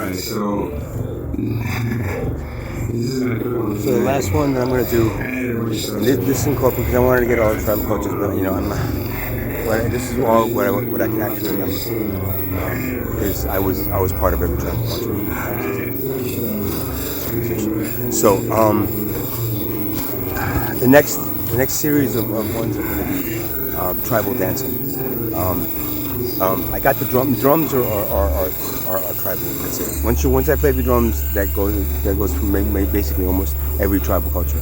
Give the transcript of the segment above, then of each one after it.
Alright, so So the last one that I'm going to do, this incorporates, because I wanted to get all the tribal cultures, but this is all what I can actually remember, because I was part of every tribal culture. So the next series of ones are going to be tribal dancing. I got the drums are tribal. That's it. Once I play the drums, that goes from basically almost every tribal culture.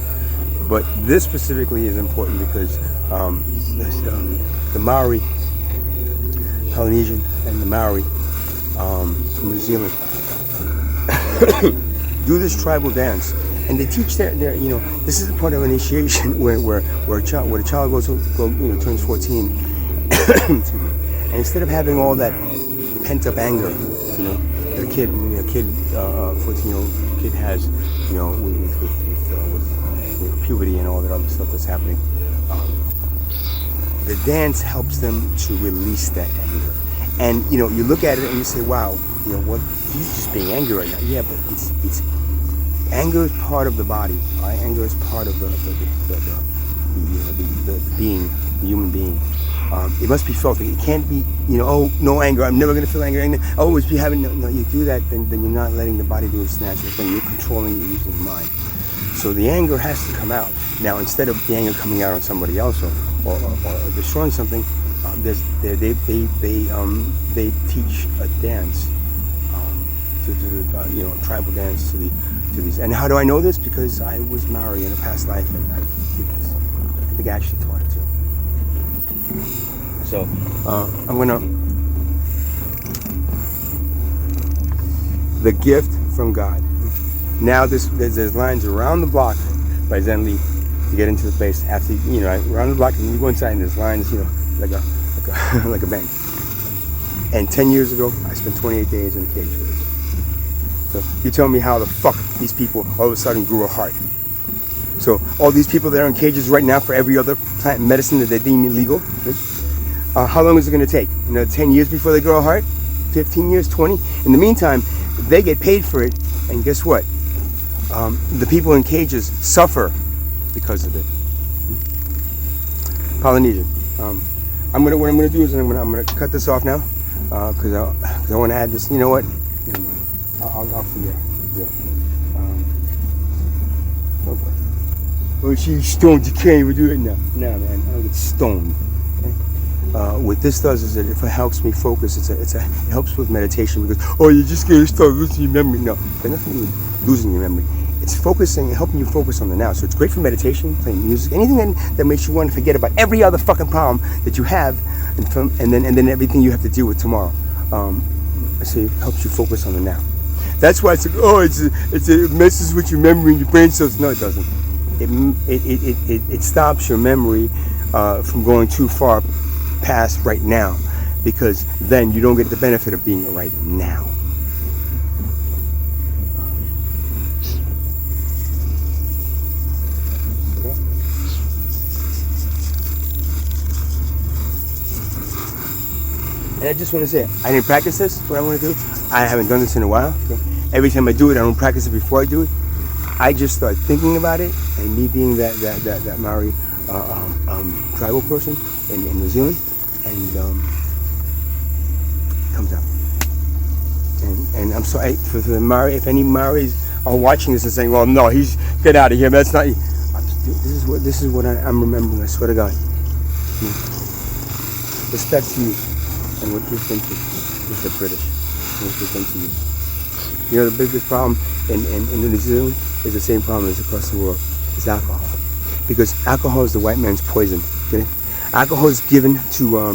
But this specifically is important because the Maori, Polynesian, and the Maori from New Zealand do this tribal dance, and they teach their this is a part of initiation where a child turns 14. Excuse me. And instead of having all that pent-up anger, that a 14-year-old kid has, with puberty and all that other stuff that's happening, the dance helps them to release that anger. And you look at it and you say, wow, what? He's just being angry right now. Yeah, but it's anger is part of the body. Right? Anger is part of the being, the human being. It must be felt. It can't be, oh, no anger. I'm never going to feel anger. Always be having, no, you do that, then you're not letting the body do its natural thing. You're controlling it using the mind. So the anger has to come out. Now, instead of the anger coming out on somebody else or destroying something, they teach a dance, tribal dance to these. And how do I know this? Because I was Maori in a past life, and I did this. I think I actually taught it too. So I'm gonna the gift from God. Now there's lines around the block by Zen Lee to get into the place. After around the block, and you go inside, and there's lines, like a like a bank. And 10 years ago, I spent 28 days in a cage for this. So you tell me how the fuck these people all of a sudden grew a heart. So all these people that are in cages right now for every other plant medicine that they deem illegal, how long is it going to take? 10 years before they grow a heart? 15 years, 20? In the meantime, they get paid for it, and guess what? The people in cages suffer because of it. Polynesian. What I'm gonna do is I'm gonna cut this off now because I want to add this. You know what? I'll forget. Yeah. Well, she's stoned. You can't even do it now. No, man, I get stoned. Okay? What this does is that if it helps me focus, it helps with meditation because you just gonna start losing your memory. No, there's nothing to do with losing your memory. It's focusing, helping you focus on the now. So it's great for meditation, playing music, anything that makes you want to forget about every other fucking problem that you have, and then everything you have to deal with tomorrow. So it helps you focus on the now. That's why it's like, it messes with your memory and your brain cells. No, it doesn't. It stops your memory from going too far past right now, because then you don't get the benefit of being right now. And I just want to say, I didn't practice this, what I want to do. I haven't done this in a while. Okay? Every time I do it, I don't practice it before I do it. I just start thinking about it, and me being that Maori tribal person in New Zealand, and it comes out. And I'm sorry for the Maori, if any Maoris are watching this and saying, well, no, get out of here, that's not, this is what I'm remembering, I swear to God. Respect to you. And what you've been to is the British. What they've done to you. The biggest problem in New Zealand is the same problem as across the world. It's alcohol. Because alcohol is the white man's poison. Okay? Alcohol is given to,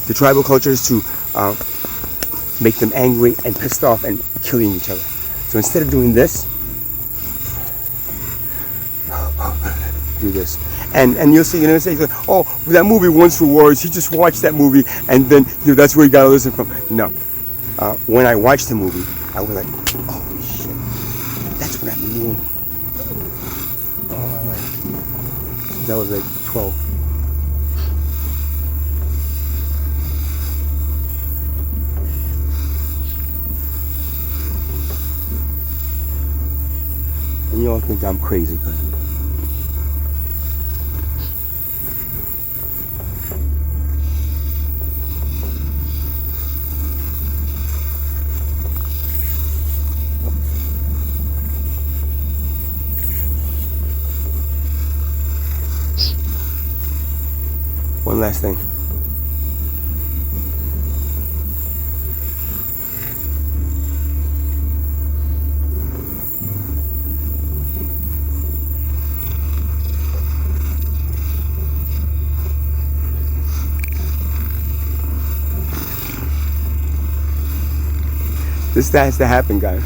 the tribal cultures to make them angry and pissed off and killing each other. So instead of doing this, do this. And you'll see, say, oh, that movie Once for Wars, he just watched that movie and then, that's where you got to listen from. No. When I watched the movie, I was like, oh, shit. That's what I've been doing all my life. Since I was like 12. all think I'm crazy, cousin. One last thing. This has to happen, guys.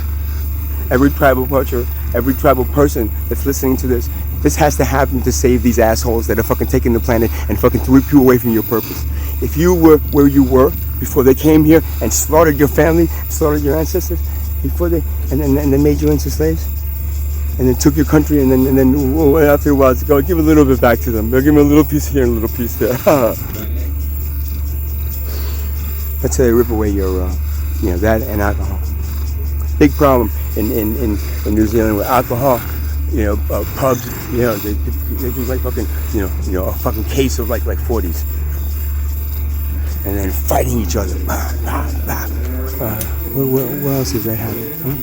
Every tribal culture, every tribal person that's listening to this has to happen to save these assholes that are fucking taking the planet and fucking to rip you away from your purpose. If you were where you were before they came here and slaughtered your family, slaughtered your ancestors, before they and then made you into slaves, and then took your country, and then after a while, it's go give a little bit back to them. They'll give them a little piece here and a little piece there. That's how they rip away your, that and alcohol. Big problem in New Zealand with alcohol. Pubs. They do like fucking, a fucking case of like 40s, and then fighting each other. Where else is that happening? Huh?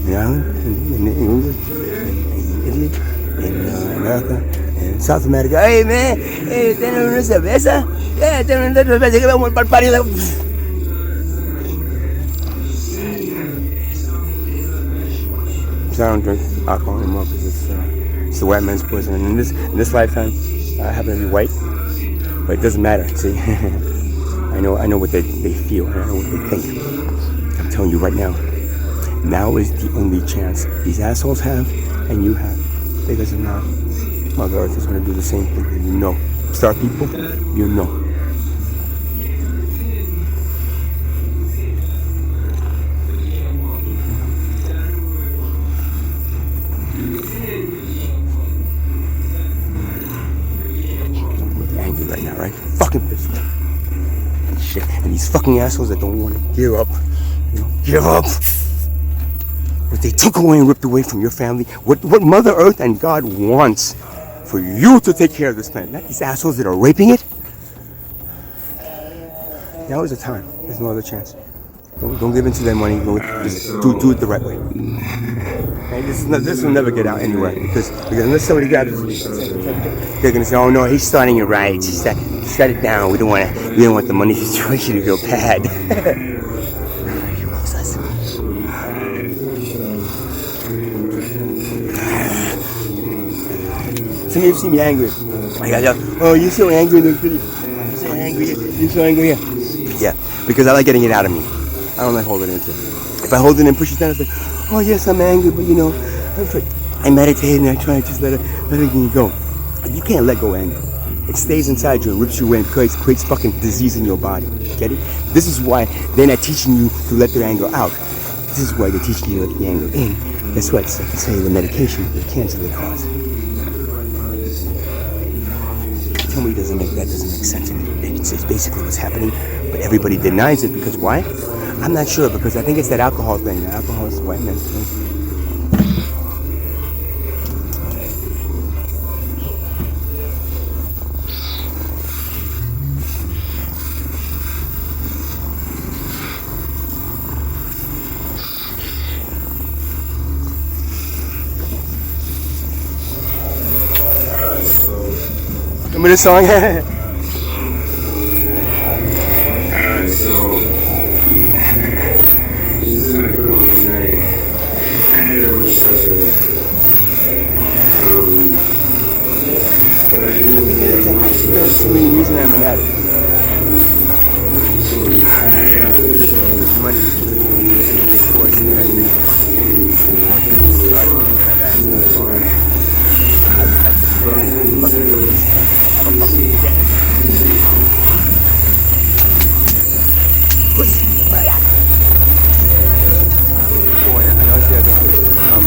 In Ireland, in England, in Italy, in America, in South America. Hey man, ¿tienen una cerveza? Yeah, ¿tienen una cerveza? Que vamos para el party. I don't drink alcohol anymore because it's the white man's poison. And in this lifetime, I happen to be white, but it doesn't matter. See, I know what they feel, and I know what they think. I'm telling you right now. Now is the only chance these assholes have, and you have, because if not, Mother Earth is going to do the same thing. And Star people, Right now, right? Fucking pissed. Shit. And these fucking assholes that don't want to give up. Give up. What they took away and ripped away from your family. What Mother Earth and God wants for you to take care of this planet. Not these assholes that are raping it. Now is the time. There's no other chance. Don't give in to their money. Just do it the right way. And this will never get out anywhere because unless somebody grabs this, they're gonna say, "Oh no, he's starting it right. Shut it down. We don't want the money situation to go bad." Some of you see me angry. Oh, you're so angry in the video. You're so angry. You're so angry here. Yeah, because I like getting it out of me. I don't like holding it in. If I hold it and push it down, it's like, oh yes, I'm angry, but I meditate and I try to just let it go. You can't let go of anger. It stays inside you and rips you away and creates fucking disease in your body. Get it? This is why they're not teaching you to let their anger out. This is why they're teaching you to let the anger in. Guess what? It's like the medication, the cancer they cause. Tell me that doesn't make sense. It's basically what's happening, but everybody denies it because why? I'm not sure, because I think it's that alcohol thing. The alcohol is the white man's thing. Remember this song? That's the main reason I'm an addict. Money.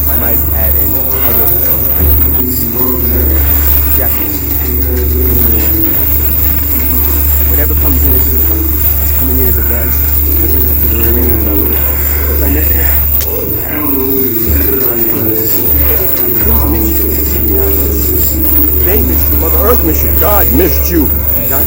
I might add in other Japanese. Whatever comes in is coming in as advanced. Because the remaining level. Because I missed it. God missed you. God.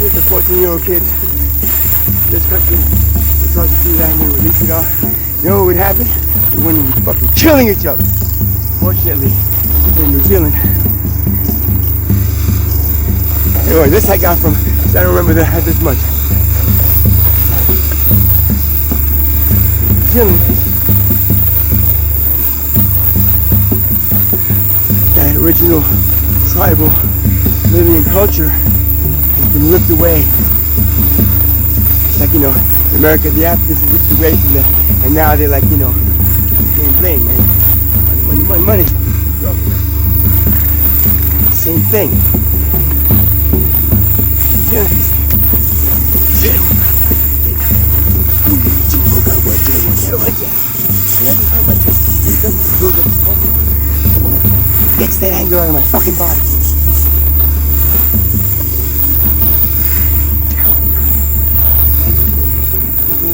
The 14-year-old kids in this country would try to do that and they release it all. You know what would happen? We wouldn't be fucking killing each other. Fortunately, people in New Zealand. Anyway, this I got from, I don't remember that I had this much. New Zealand, that original tribal living in culture been ripped away. It's like, you know, in America, the Africans were ripped away from that, and now they're like, you know, getting blamed, man. Money, money, money. Same thing. Gets that anger out of my fucking body.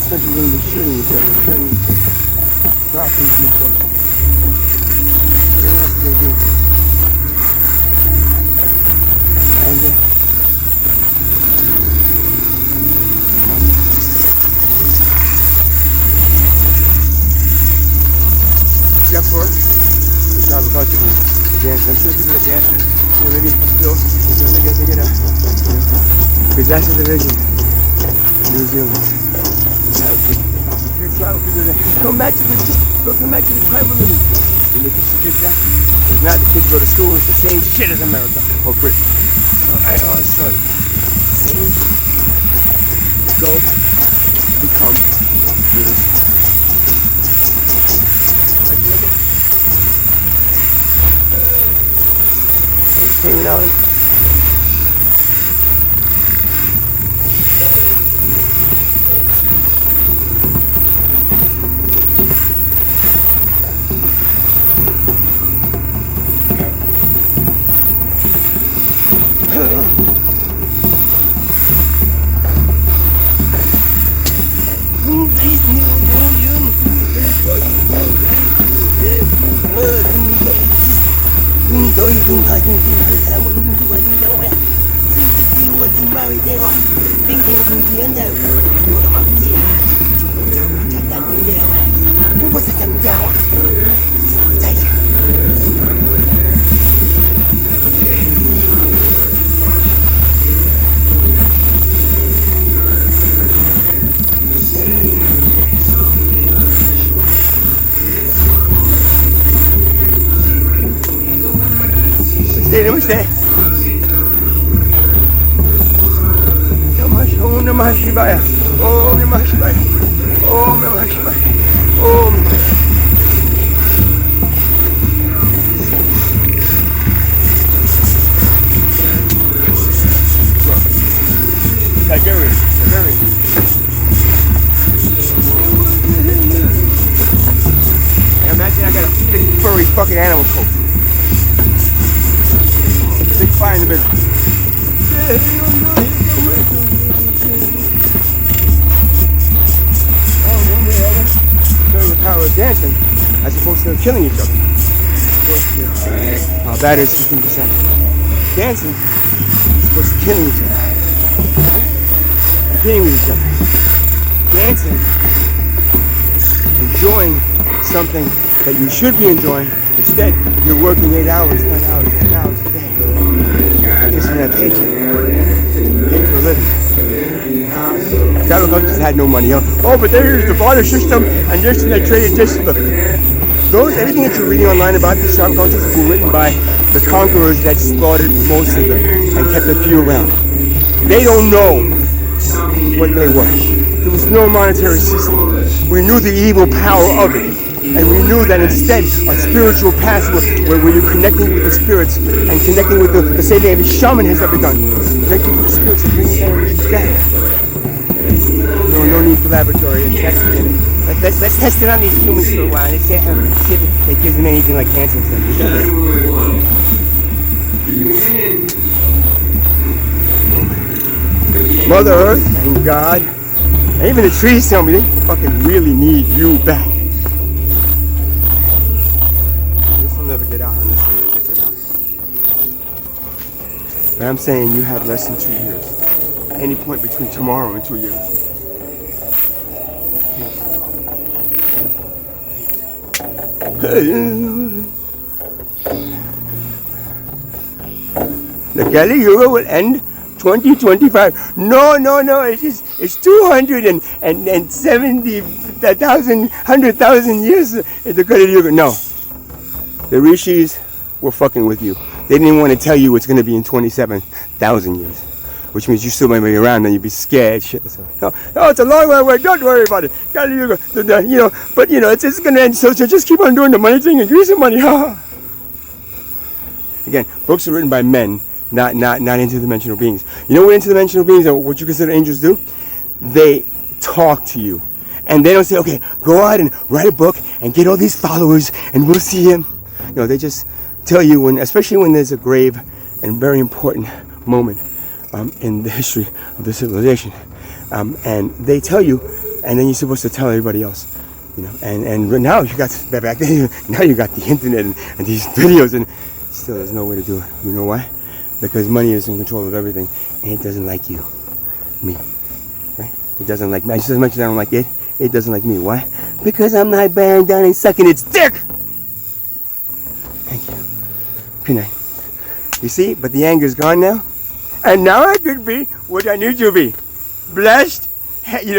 Especially when they're shooting each other, dropping each other. What else do they do? And except for the tribal culture, the dance. I'm sure people that dance, you know, maybe still, they get up, you know, because that's the religion, New Zealand. Come back to the tribal living. And they teach the kids that. If not, the kids go to school, it's the same shit as America or Britain. I sorry. Same go become leaders. Hanging out. Namaste. Om Namah Shivaya. Om Namah Shivaya. Om Namah Shivaya. Om Namah Shivaya. Tigerian. Imagine I got a big furry fucking animal coat. guy in the middle. Showing the power of dancing as opposed to killing each other. That is 15%. Dancing is opposed to killing each other. Being with each other. Dancing. Enjoying something that you should be enjoying. Instead, you're working 8 hours, 9 hours, 10 hours a day. Just for that paycheck. Paying for a living. Tribal cultures had no money. Oh, but there's the barter system and this and they traded this. Look, everything that you're reading online about these tribal cultures were written by the conquerors that slaughtered most of them and kept a few around. They don't know what they were. There was no monetary system. We knew the evil power of it. And we knew that instead, a spiritual path where you're connecting with the spirits and connecting with the same thing every shaman has ever done. Connecting with the spirits and bringing them down. No need for laboratory and testing. Let's test it on these humans for a while. Let's see if it gives them anything like cancer or something. Mother Earth and God, and even the trees tell me they fucking really need you back. This will never get out unless somebody gets it out. But I'm saying you have less than 2 years. Any point between tomorrow and 2 years. The Kali Yuga will end 2025. No, it's 100,000 years the Kali Yuga. No. The Rishis were fucking with you. They didn't want to tell you it's going to be in 27,000 years. Which means you still might be around and you'd be scared. Shit. Oh, it's a long way away. Don't worry about it. Kali Yuga, but it's going to end. So just keep on doing the money thing and give some money. Again, books are written by men, not interdimensional beings. You know what interdimensional beings are? What you consider angels do? They talk to you, and they don't say, "Okay, go out and write a book and get all these followers, and we'll see him." No, they just tell you especially when there's a grave and very important moment. In the history of the civilization, and they tell you, and then you're supposed to tell everybody else, And now you got back then. Now you got the internet and these videos, and still there's no way to do it. You know why? Because money is in control of everything, and it doesn't like you, me. Right? It doesn't like me. Just as much as I don't like it, it doesn't like me. Why? Because I'm not bowing down and sucking its dick. Thank you. Good night. You see, but the anger's gone now. And now I could be what I need to be. Blessed,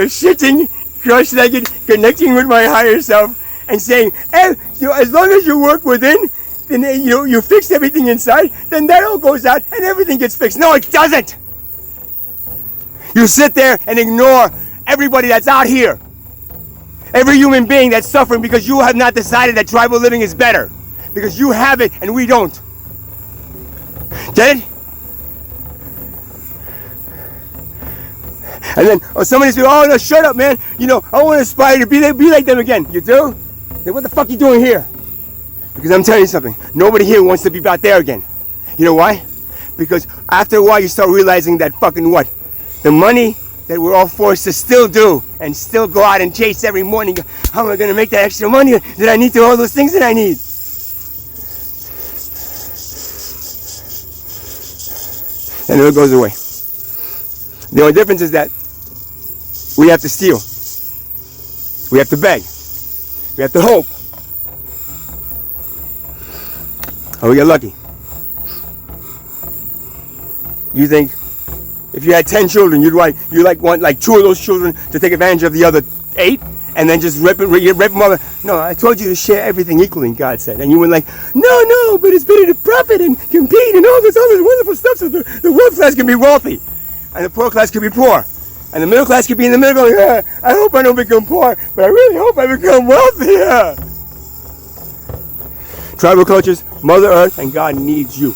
sitting cross-legged, connecting with my higher self, and saying, hey, as long as you work within, then you fix everything inside, then that all goes out and everything gets fixed. No, it doesn't. You sit there and ignore everybody that's out here. Every human being that's suffering because you have not decided that tribal living is better. Because you have it and we don't. Get it? And then somebody says, oh no, shut up, man. I want to aspire to be like them again. You do? Then what the fuck you doing here? Because I'm telling you something. Nobody here wants to be out there again. You know why? Because after a while you start realizing that fucking what? The money that we're all forced to still do and still go out and chase every morning. How am I going to make that extra money that I need to all those things that I need? And it goes away. The only difference is that we have to steal. We have to beg. We have to hope. Oh, we get lucky. You think if you had 10 children, you'd want 2 of those children to take advantage of the other 8 and then just rip them all. No, I told you to share everything equally, God said. And you were like, no, but it's better to profit and compete and all this other wonderful stuff so the wealth class can be wealthy. And the poor class could be poor. And the middle class could be in the middle going, I hope I don't become poor, but I really hope I become wealthy. Tribal cultures, Mother Earth, and God needs you.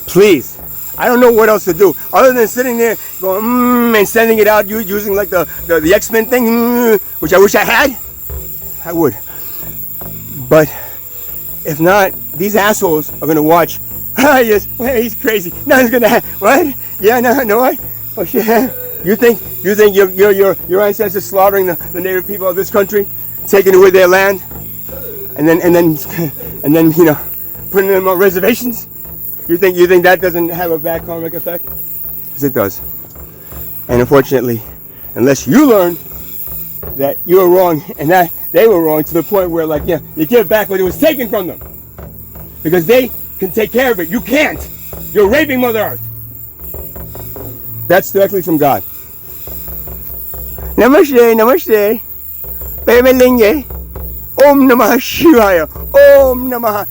Please. I don't know what else to do other than sitting there going, and sending it out using like the X-Men thing, which I wish I had. I would. But if not, these assholes are going to watch Yes, well, he's crazy. Nothing's gonna happen. What? Yeah, no, what? Oh shit. You think your ancestors slaughtering the native people of this country, taking away their land, and then putting them on reservations? You think that doesn't have a bad karmic effect? Because it does. And unfortunately, unless you learn that you were wrong and that they were wrong to the point where you give back what it was taken from them, because they can take care of it. You can't. You're raping Mother Earth. That's directly from God. Namaste, namaste. Om Namah Shivaya. Om Namah.